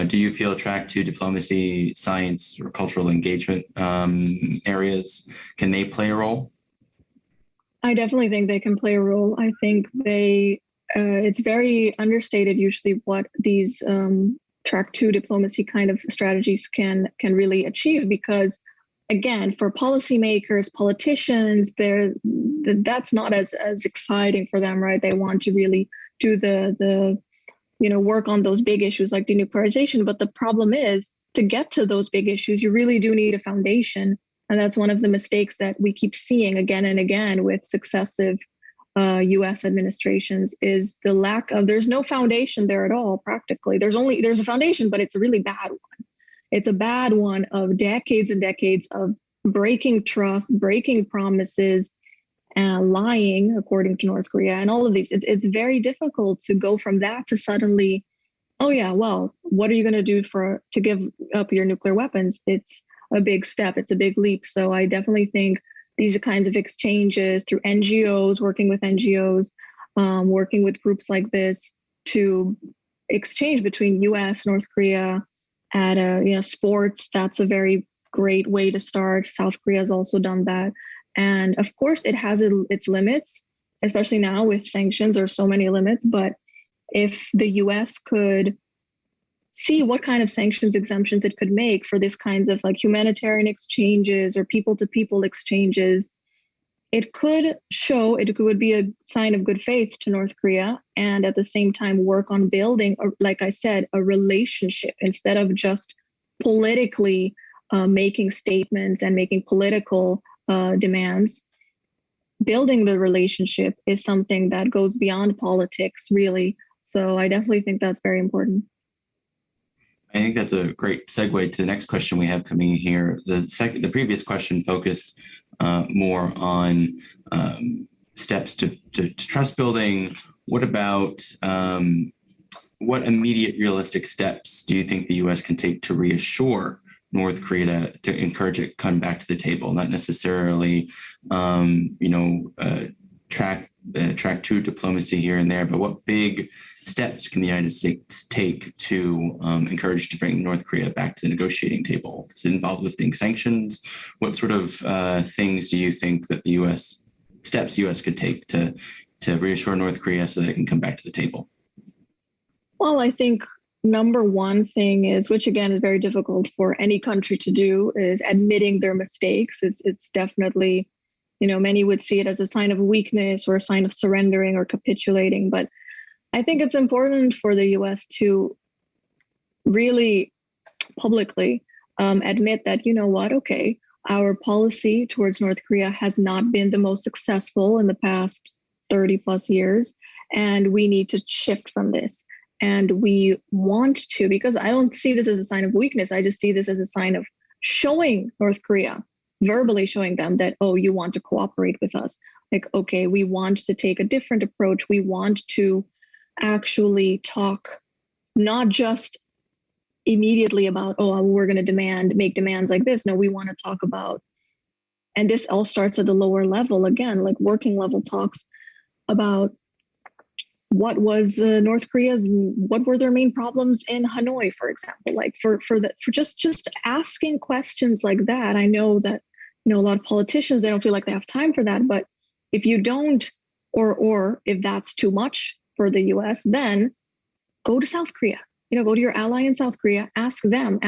Do you feel track to diplomacy, science, or cultural engagement areas? Can they play a role? I definitely think they can play a role. I think it's very understated usually what these track two diplomacy kind of strategies can really achieve, because again, for policymakers, politicians, that's not as exciting for them, right? They want to really do the work on those big issues like denuclearization. But the problem is, to get to those big issues, you really do need a foundation. And that's one of the mistakes that we keep seeing again and again with successive US administrations, is the lack of, there's no foundation there at all, practically. There's a foundation, but it's a really bad one. It's a bad one of decades and decades of breaking trust, breaking promises, and lying, according to North Korea, and all of these. It's very difficult to go from that to suddenly Oh yeah, well, what are you going to do to give up your nuclear weapons? It's a big step. It's a big leap. So I definitely think these kinds of exchanges through NGOs, working with groups like this to exchange between U.S., North Korea at sports. That's a very great way to start. South Korea has also done that, and of course, it has its limits, especially now with sanctions. There's so many limits, but if the US could see what kind of sanctions exemptions it could make for this kinds of like humanitarian exchanges or people to people exchanges, it could show, it would be a sign of good faith to North Korea, and at the same time work on building, like I said, a relationship instead of just politically making statements and making political demands. Building the relationship is something that goes beyond politics, really. So I definitely think that's very important. I think that's a great segue to the next question we have coming in here. The previous question focused more on steps to trust building. What about what immediate realistic steps do you think the U.S. can take to reassure North Korea to encourage it come back to the table, not necessarily, track to diplomacy here and there, but what big steps can the United States take to encourage to bring North Korea back to the negotiating table? Does it involve lifting sanctions? What sort of things do you think that the U.S. could take to reassure North Korea so that it can come back to the table? Well, I think number one thing is, which again is very difficult for any country to do, is admitting their mistakes. It's definitely, many would see it as a sign of weakness or a sign of surrendering or capitulating. But I think it's important for the US to really publicly admit that, okay, our policy towards North Korea has not been the most successful in the past 30 plus years, and we need to shift from this. And we want to, because I don't see this as a sign of weakness. I just see this as a sign of showing North Korea, verbally showing them that, oh, you want to cooperate with us. Like, okay, we want to take a different approach. We want to actually talk not just immediately about, oh, we're going to make demands like this. No, we want to talk about, and this all starts at the lower level, again, like working level talks about what was North Korea's, what were their main problems in Hanoi, for example, like for just asking questions like that. I know that, a lot of politicians, they don't feel like they have time for that, but if you don't, or if that's too much for the US, then go to South Korea, go to your ally in South Korea, ask them,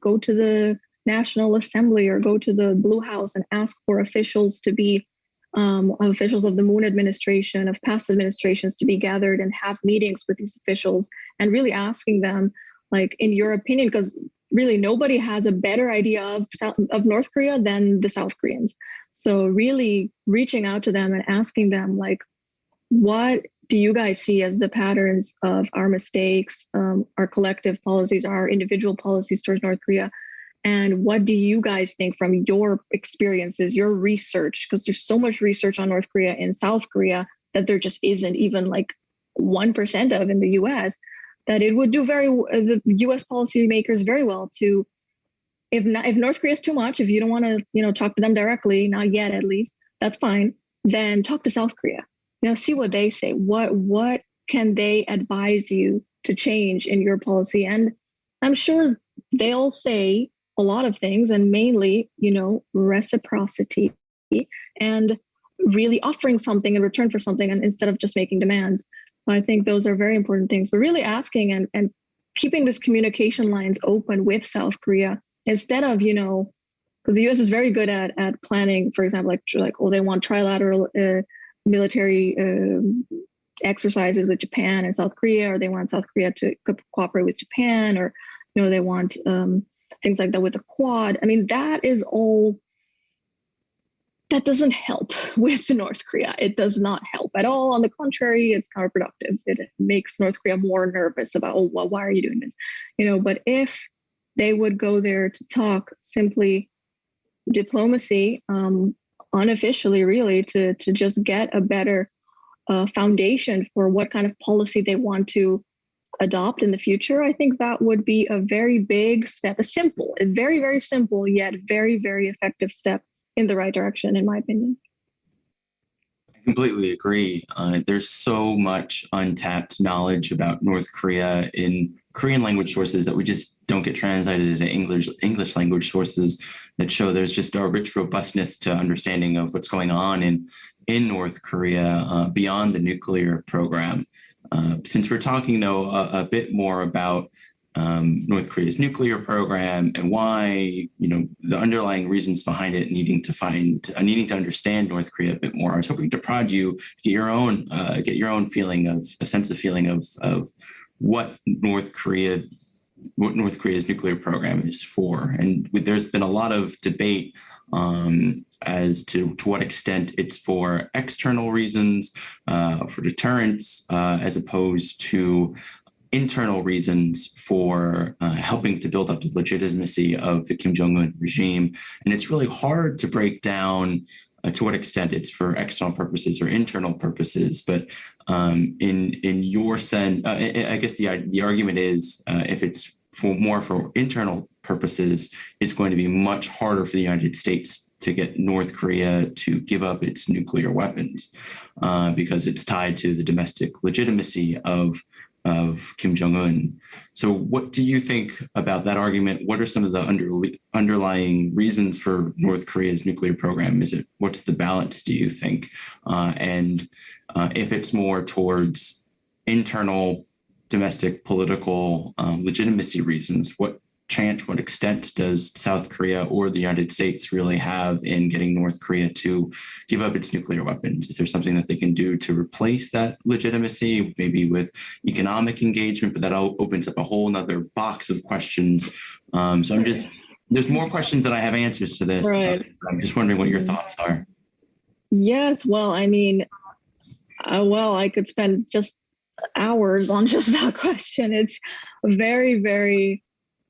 go to the National Assembly or go to the Blue House and ask for officials to be officials of the Moon administration, of past administrations, to be gathered and have meetings with these officials and really asking them, like, in your opinion, because really nobody has a better idea of North Korea than the South Koreans. So really reaching out to them and asking them, like, what do you guys see as the patterns of our mistakes, our collective policies, our individual policies towards North Korea? And what do you guys think from your experiences, your research? Because there's so much research on North Korea and South Korea that there just isn't even like 1% of in the US, that it would do the US policymakers very well to, if North Korea is too much, if you don't want to, talk to them directly, not yet at least, that's fine, then talk to South Korea. See what they say. What can they advise you to change in your policy? And I'm sure they'll say a lot of things, and mainly, reciprocity and really offering something in return for something, and instead of just making demands. So I think those are very important things, but really asking and keeping this communication lines open with South Korea instead of, because the US is very good at planning, for example, like, oh, they want trilateral military exercises with Japan and South Korea, or they want South Korea to cooperate with Japan, or, they want things like that with a Quad. I mean, that doesn't help with North Korea. It does not help at all. On the contrary, it's counterproductive. It makes North Korea more nervous about, oh, well, why are you doing this? But if they would go there to talk simply diplomacy, unofficially, really, to just get a better foundation for what kind of policy they want to adopt in the future, I think that would be a very big step, a very, very simple, yet very, very effective step in the right direction, in my opinion. I completely agree. There's so much untapped knowledge about North Korea in Korean language sources that we just don't get translated into English language sources that show there's just a rich robustness to understanding of what's going on in North Korea beyond the nuclear program. Since we're talking, though, a bit more about North Korea's nuclear program and why, the underlying reasons behind it, needing to understand North Korea a bit more, I was hoping to prod you, get your own feeling of what North Korea's nuclear program is for. And there's been a lot of debate as to what extent it's for external reasons, for deterrence, as opposed to internal reasons for helping to build up the legitimacy of the Kim Jong-un regime. And it's really hard to break down to what extent it's for external purposes or internal purposes. But in your sense, I guess the argument is if it's for internal purposes, it's going to be much harder for the United States to get North Korea to give up its nuclear weapons because it's tied to the domestic legitimacy of Kim Jong-un. So what do you think about that argument? What are some of the underlying reasons for North Korea's nuclear program? What's the balance, do you think? And if it's more towards internal domestic political legitimacy reasons, what extent does South Korea or the United States really have in getting North Korea to give up its nuclear weapons? Is there something that they can do to replace that legitimacy, maybe with economic engagement? But that opens up a whole nother box of questions. So there's more questions than I have answers to this. Right. I'm just wondering what your thoughts are. Yes, well, I mean, I could spend just hours on just that question. It's very, very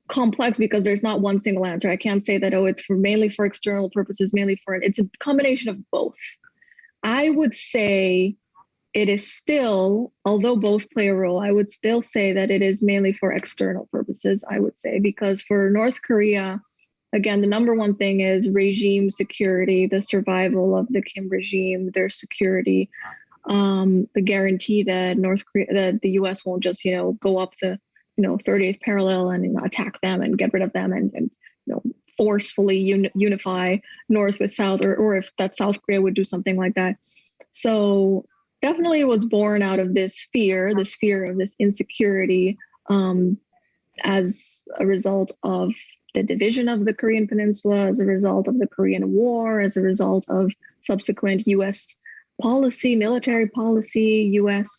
complex because there's not one single answer. I can't say that, it's mainly for external purposes, it's a combination of both. I would say it is still, although both play a role, I would still say that it is mainly for external purposes, I would say, because for North Korea, again, the number one thing is regime security, the survival of the Kim regime, their security, the guarantee that that the US won't just, go up the 30th parallel and attack them and get rid of them and forcefully unify North with South, or if that South Korea would do something like that. So definitely it was born out of this fear of this insecurity as a result of the division of the Korean Peninsula, as a result of the Korean War, as a result of subsequent US policy, military policy, US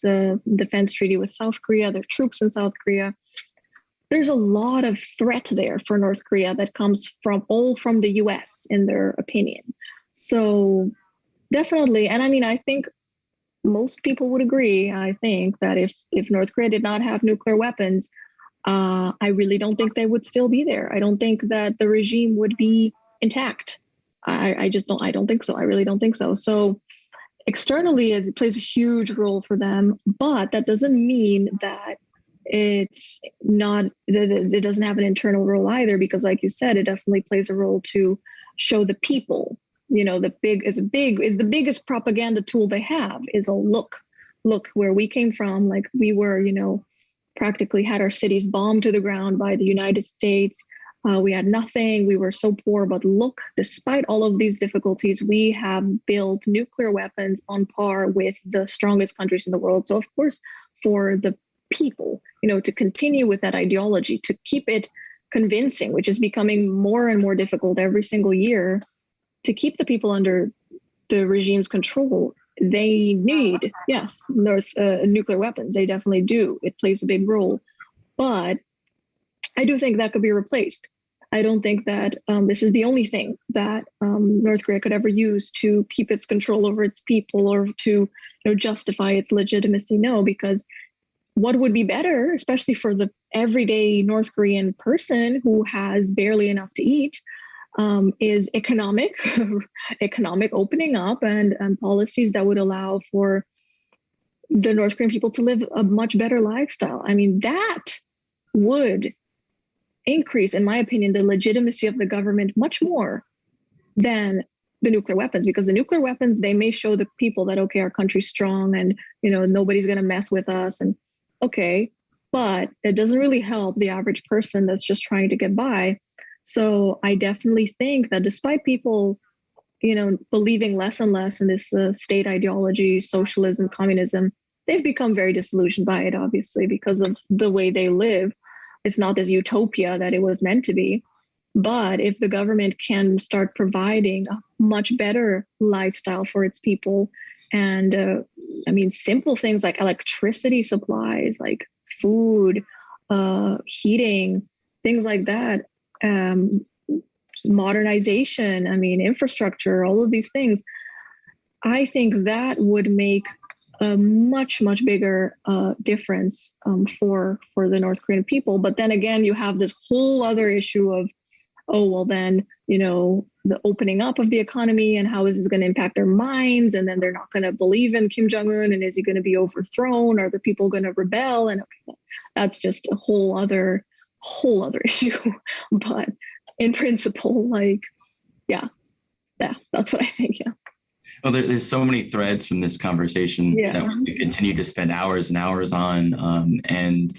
defense treaty with South Korea, their troops in South Korea. There's a lot of threat there for North Korea that comes from the US, in their opinion. So definitely, and I mean, I think most people would agree, I think, that if North Korea did not have nuclear weapons, I really don't think they would still be there. I don't think that the regime would be intact. I don't think so. I really don't think so. So externally, it plays a huge role for them, but that doesn't mean that it doesn't have an internal role either, because like you said, it definitely plays a role to show the people, the biggest propaganda tool they have is a look where we came from. Like we were, practically had our cities bombed to the ground by the United States. We had nothing. We were so poor, but look, despite all of these difficulties, we have built nuclear weapons on par with the strongest countries in the world. So of course, for the people, to continue with that ideology, to keep it convincing, which is becoming more and more difficult every single year, to keep the people under the regime's control, they need, yes, nuclear weapons. They definitely do. It plays a big role. But I do think that could be replaced. I don't think that this is the only thing that North Korea could ever use to keep its control over its people or to justify its legitimacy. No, because what would be better, especially for the everyday North Korean person who has barely enough to eat, is economic opening up and policies that would allow for the North Korean people to live a much better lifestyle. I mean, that would increase, in my opinion, the legitimacy of the government much more than the nuclear weapons, because the nuclear weapons, they may show the people that, okay, our country's strong and, you know, nobody's going to mess with us. And okay, but it doesn't really help the average person that's just trying to get by. So I definitely think that despite people, you know, believing less and less in this state ideology, socialism, communism, they've become very disillusioned by it, obviously, because of the way they live. It's not this utopia that it was meant to be. But if the government can start providing a much better lifestyle for its people, and I mean, simple things like electricity supplies, like food, heating, things like that, modernization, I mean, infrastructure, all of these things, I think that would make a much, much bigger difference for the North Korean people. But then again, you have this whole other issue of, oh, well, then, you know, the opening up of the economy and how is this going to impact their minds? And then they're not going to believe in Kim Jong-un, and is he going to be overthrown? Are the people going to rebel? And okay, that's just a whole other issue. But in principle, like, yeah, that's what I think. Yeah. Well, there's so many threads from this conversation that we could continue to spend hours and hours on. And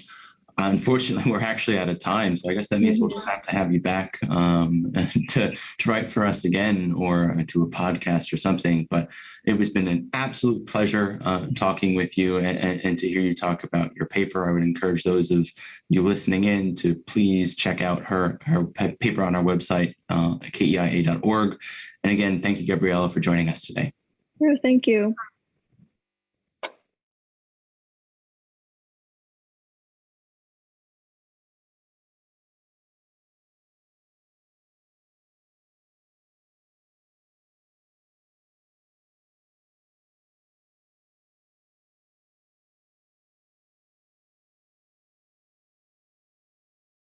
unfortunately, we're actually out of time. So I guess that means we'll just have to have you back to write for us again, or to a podcast or something. But it has been an absolute pleasure talking with you and to hear you talk about your paper. I would encourage those of you listening in to please check out her paper on our website, keia.org. And again, thank you, Gabriela, for joining us today. Thank you.